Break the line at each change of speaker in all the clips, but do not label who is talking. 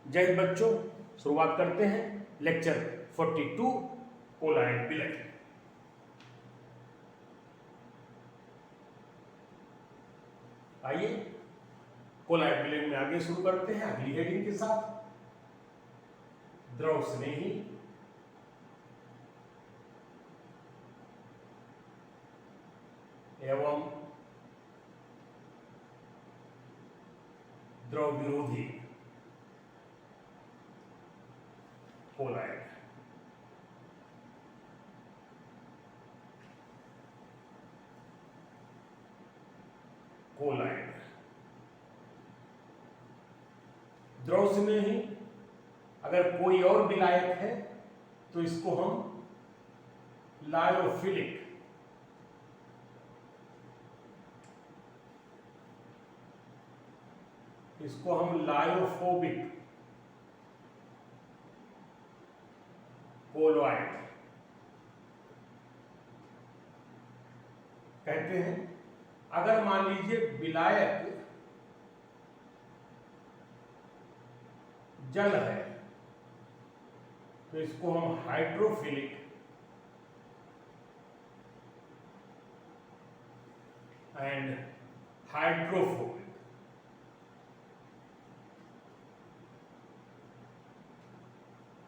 जय हिंद बच्चों, शुरुआत करते हैं लेक्चर 42 कोलॉइड विलयन। आइए कोलॉइड विलयन में आगे शुरू करते हैं अगली हेडिंग के साथ। द्रव स्नेही एवं द्रव विरोधी कोलॉइड। कोलॉइड द्रव स्नेही अगर कोई और विलायक है तो इसको हम लायोफिलिक इसको हम लायोफोबिक कोलॉइड कहते हैं। अगर मान लीजिए विलायक जल है तो इसको हम हाइड्रोफिलिक एंड हाइड्रोफोबिक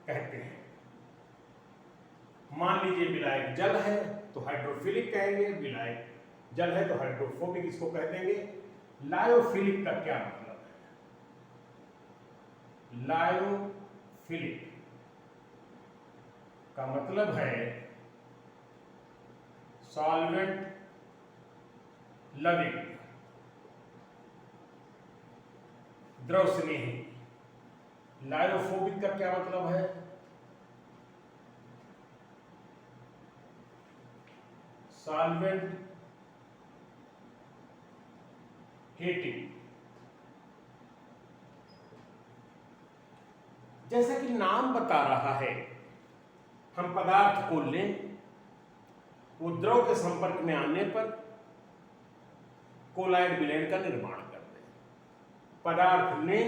कहते हैं। मान लीजिए विलायक जल है तो हाइड्रोफिलिक कहेंगे, विलायक जल है तो हाइड्रोफोबिक इसको कह देंगे। लायोफिलिक का क्या मतलब है? लायोफिलिक का मतलब है सॉल्वेंट लविंग, द्रव स्नेही। लायोफोबिक का क्या मतलब है? Solvent hating. जैसा कि नाम बता रहा है, हम पदार्थ को लें, वो द्रव के संपर्क में आने पर कोलॉइड विलयन का निर्माण कर दें। पदार्थ लें,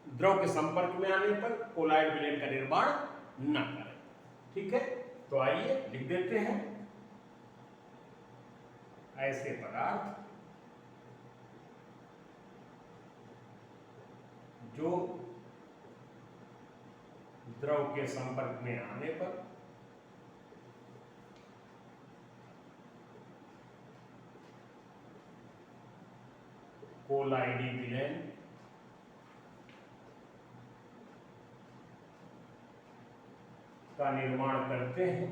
द्रव के संपर्क में आने पर कोलॉइड विलयन का निर्माण न करें। ठीक है, तो आइए लिख देते हैं। ऐसे पदार्थ जो द्रव के संपर्क में आने पर कोलॉइडी विलयन का निर्माण करते हैं।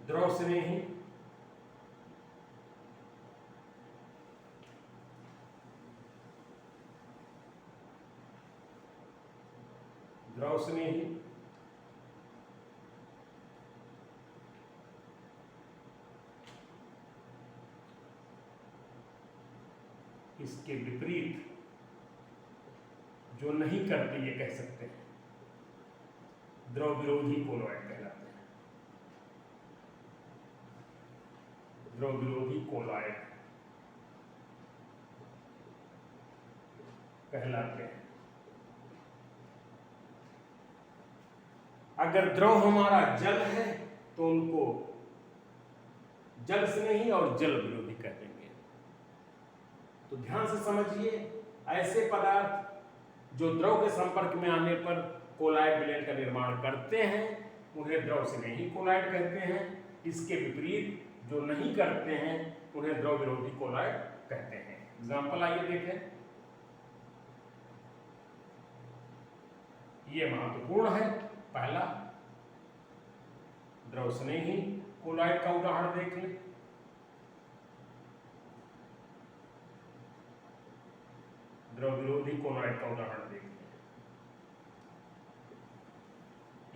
द्रव स्नेही द्रव स्नेही इसके विपरीत जो नहीं करते ये कह सकते हैं द्रव विरोधी कोलॉइड कहलाते हैं। द्रव विरोधी कोलॉइड कहलाते हैं। अगर द्रव हमारा जल है तो उनको जल स्नेही और जल विरोधी कह देंगे। तो ध्यान से समझिए, ऐसे पदार्थ जो द्रव के संपर्क में आने पर कोलॉइड विलयन का निर्माण करते हैं उन्हें द्रव स्नेही कोलॉइड कहते हैं। इसके विपरीत जो नहीं करते हैं उन्हें द्रव विरोधी कोलॉइड कहते हैं। एग्जाम्पल आइए देखें। ये महत्वपूर्ण है। पहला, द्रव स्नेही कोलॉइड का उदाहरण देख लें। द्रव विरोधी कोलॉइड का उदाहरण देख लें।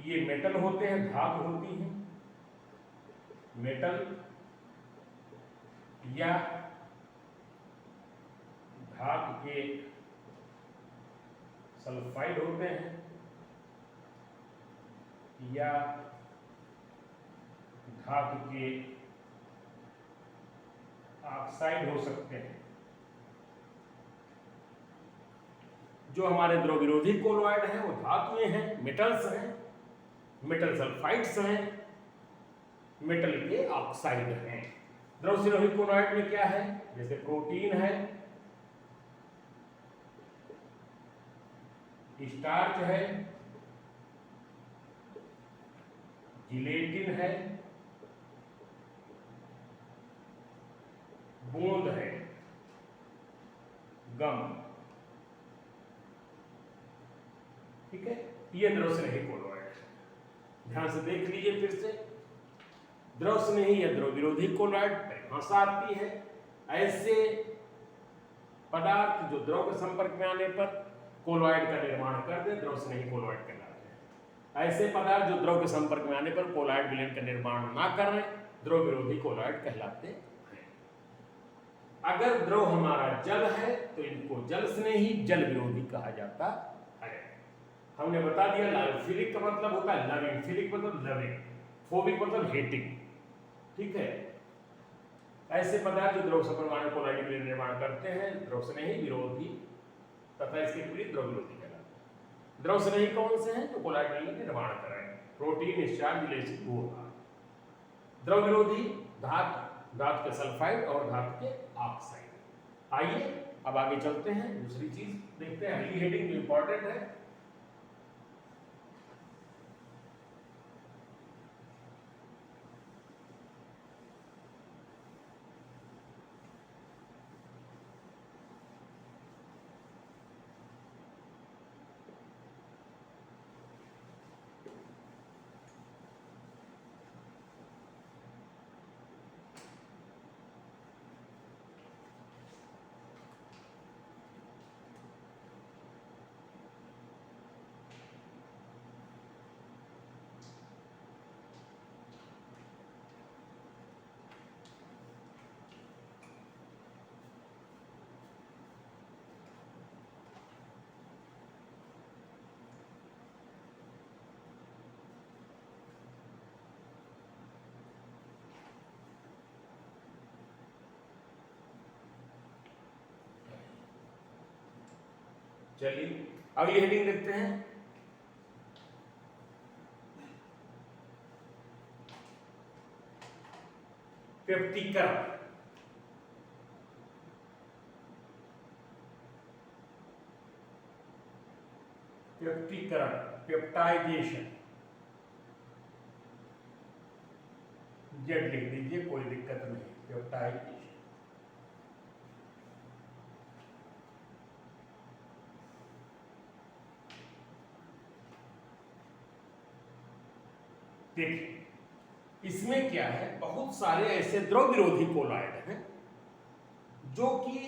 ये मेटल होते हैं, धातु होती है। मेटल या धातु के सल्फाइड होते हैं या धातु के ऑक्साइड हो सकते हैं। जो हमारे द्रव विरोधी कोलॉइड हैं वो धातुएं हैं, मेटल्स हैं, मेटल सल्फाइड्स हैं, मेटल के ऑक्साइड हैं। द्रव विरोधी कोलॉइड में क्या है, जैसे प्रोटीन है, स्टार्च है, जिलेटिन है, गोंद है, गम, ठीक है, ये द्रव स्नेही कोलॉइड है। ध्यान से देख लीजिए फिर से, द्रव स्नेही या द्रव विरोधी कोलॉइड परिभाषा आती है, ऐसे पदार्थ जो द्रव के संपर्क में आने पर कोलॉइड का निर्माण करते हैं, द्रव स्नेही कोलॉइड कहलाते हैं। ऐसे पदार्थ जो द्रव के संपर्क में आने पर कोलॉइड विलयन का निर्माण ना करें, द्रव विरोधी कोलॉइड कहलाते हैं। अगर द्रव हमारा जल है तो इनको जल स्नेही, जल विरोधी कहा जाता है। हमने बता दिया, लायोफिलिक का मतलब होता है लविंग, फिलिक मतलब लविंग, फोबिक मतलब हेटिंग, ठीक है। ऐसे पदार्थ जो द्रव संपर्क कोलॉइड विलयन निर्माण करते हैं, द्रव स्नेही, विरोधी तथा इसके विपरीत द्रव विरोधी कहलाते हैं। द्रव स्नेही कौन से हैं, जो कोलॉइड विलयन का निर्माण करें, प्रोटीन, स्टार्च, जिलेटिन, गोंद। द्रव विरोधी धातु, धातु के सल्फाइड और धातु के ऑक्साइड। आइए अब आगे चलते हैं, दूसरी चीज देखते हैं, अगली हेडिंग जो इंपॉर्टेंट है, चलिए अगली हेडिंग देखते हैं, पेप्टीकरण। पेप्टीकरण, पेप्टाइजेशन, जेड लिख दीजिए, कोई दिक्कत नहीं, पेप्टाइजेशन। देखिए इसमें क्या है, बहुत सारे ऐसे द्रव विरोधी कोलॉइड हैं जो कि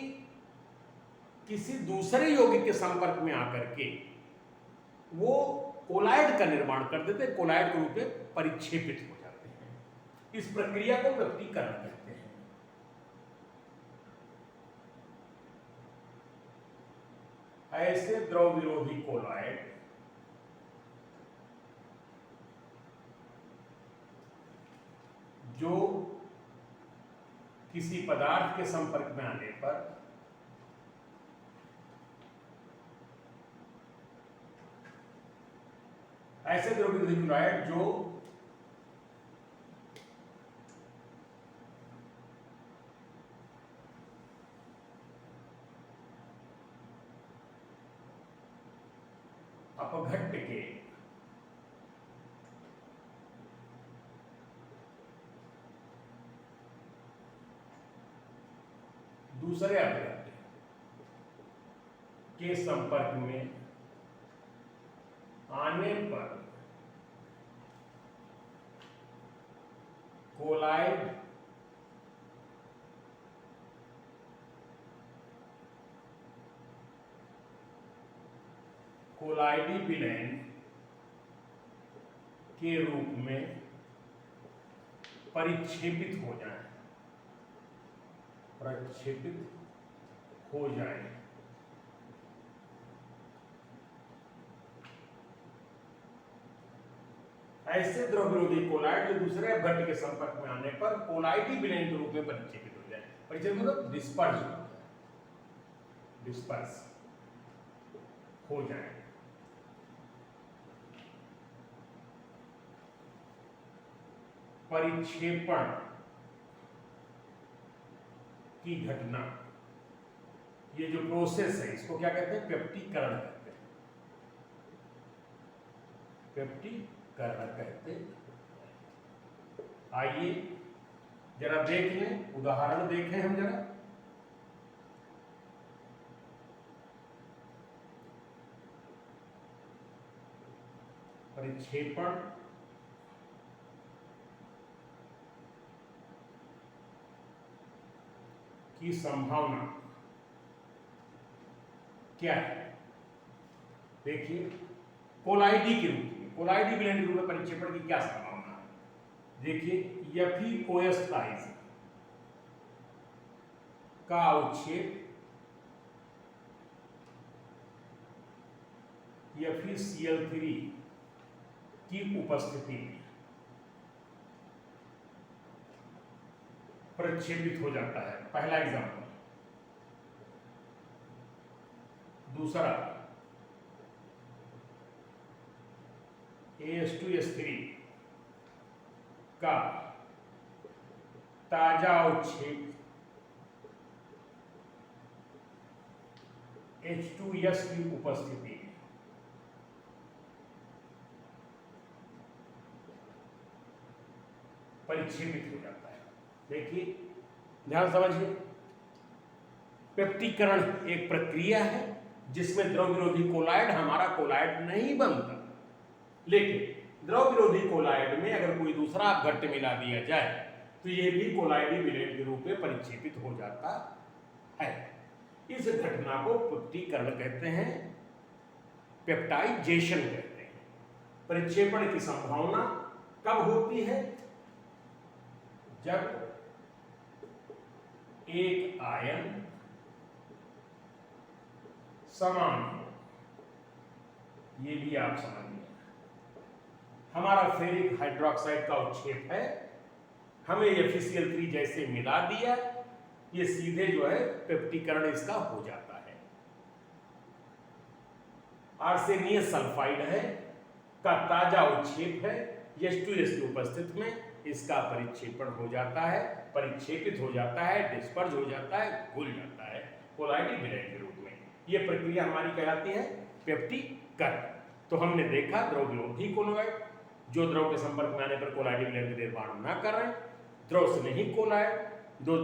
किसी दूसरे यौगिक के संपर्क में आकर के वो कोलॉइड का निर्माण कर देते हैं, कोलॉइड के रूप में परिक्षेपित हो जाते हैं। इस प्रक्रिया को पेप्टीकरण कहते हैं। ऐसे द्रव विरोधी कोलॉइड जो किसी पदार्थ के संपर्क में आने पर ऐसे द्रव विरोधी कोलॉइड जो अपघट्ट के दूसरे अपघट्ट के संपर्क में आने पर कोलॉइड कोलॉइडी विलयन के रूप में परिक्षेपित हो जाए, प्रक्षेपित हो जाए। ऐसे द्रव विरोधी कोलॉइड जो दूसरे अपघट्ट के संपर्क में आने पर कोलॉइडी विलयन के रूप में परिक्षेपित हो जाए। परिक्षेपित मतलब डिस्पर्स हो जाए, डिस्पर्स हो जाए। परिक्षेपण की घटना, ये जो प्रोसेस है इसको क्या कहते हैं? पेप्टीकरण कहते हैं। पेप्टीकरण कहते हैं। आइए जरा देख लें, उदाहरण देखें हम जरा। परिक्षेपण की संभावना क्या है? देखिए, कोलाइडी के रूप में, कोलाइडी ब्लेंड के रूप में परिक्षेपण की क्या संभावना है? देखिए, FeOS का अवक्षेप FeCl3 की उपस्थिति में प्रक्षेपित हो जाता है। पहला एग्जाम्पल। दूसरा, H2S3 का ताजा अवक्षेप H2S की उपस्थिति में परिक्षेपित हो जाता है। देखिए, ध्यान समझिए, पेप्टीकरण एक प्रक्रिया है जिसमें द्रव विरोधी कोलाइड हमारा कोलाइड नहीं बनता, लेकिन द्रव विरोधी कोलाइड में अगर कोई दूसरा अपघट्ट मिला दिया जाए तो यह भी कोलाइडी ब्लेंड के रूप में परिक्षेपित हो जाता है। इस घटना को पेप्टीकरण कहते हैं, पेप्टाइजेशन कहते हैं। परिक्षेपण की संभावना कब होती है? जब एक आयन समान हो। ये भी आप समझिए, हमारा फेरिक हाइड्रोक्साइड का अवक्षेप है, हमें FeCl3 जैसे मिला दिया, ये सीधे जो है पेप्टीकरण इसका हो जाता है। आर्सेनियस सल्फाइड है का ताजा अवक्षेप है, H2S की उपस्थिति में इसका परिक्षेपण हो जाता है, परिक्षेपित हो जाता है, डिस्पर्ज हो जाता है, घुल जाता है कोलाइडी ब्लेंड के रूप में। यह प्रक्रिया हमारी कहलाती है पेप्टीकरण। तो हमने देखा द्रव विरोधी कोलाइड जो द्रव के संपर्क में आने पर कोलाइडी ब्लेंड का निर्माण न कर रहे, द्रव से नहीं कोलाइड, दो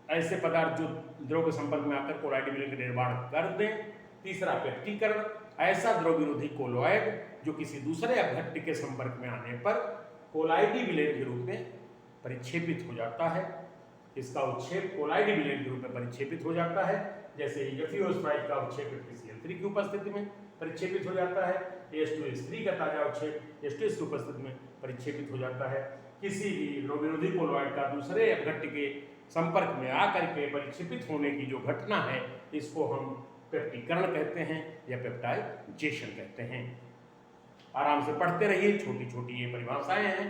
ऐसे पदार्थ जो द्रव के संपर्क में आकर कोलाइडी ब्लेंड का निर्माण कर दें। तीसरा, पेप्टीकरण, ऐसा द्रव विरोधी कोलाइड जो किसी दूसरे अपघट्ट के संपर्क में आने पर कोलाइडी ब्लेंड के रूप में परिक्षेपित हो जाता है। इसका अवक्षेप कोलाइडी ब्लेंड के रूप में परिक्षेपित हो जाता है, जैसे FeOS का अवक्षेप FeCl3 की उपस्थिति में परिक्षेपित हो जाता है, H2S3 का ताजा अवक्षेप H2S की उपस्थिति में परिक्षेपित हो जाता है। किसी भी द्रव विरोधी कोलाइड का दूसरे अपघट्ट के संपर्क में आकर के परिक्षेपित होने की जो घटना है, इसको हम पेप्टीकरण कहते हैं या पेप्टाइजेशन कहते हैं। आराम से पढ़ते रहिए, छोटी छोटी ये परिभाषाएं हैं,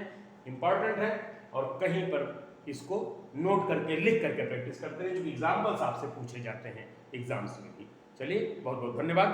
इंपॉर्टेंट है, और कहीं पर इसको नोट करके लिख करके प्रैक्टिस करते रहिए, जो एग्जाम्पल्स आपसे पूछे जाते हैं एग्जाम्स में भी। चलिए, बहुत बहुत धन्यवाद।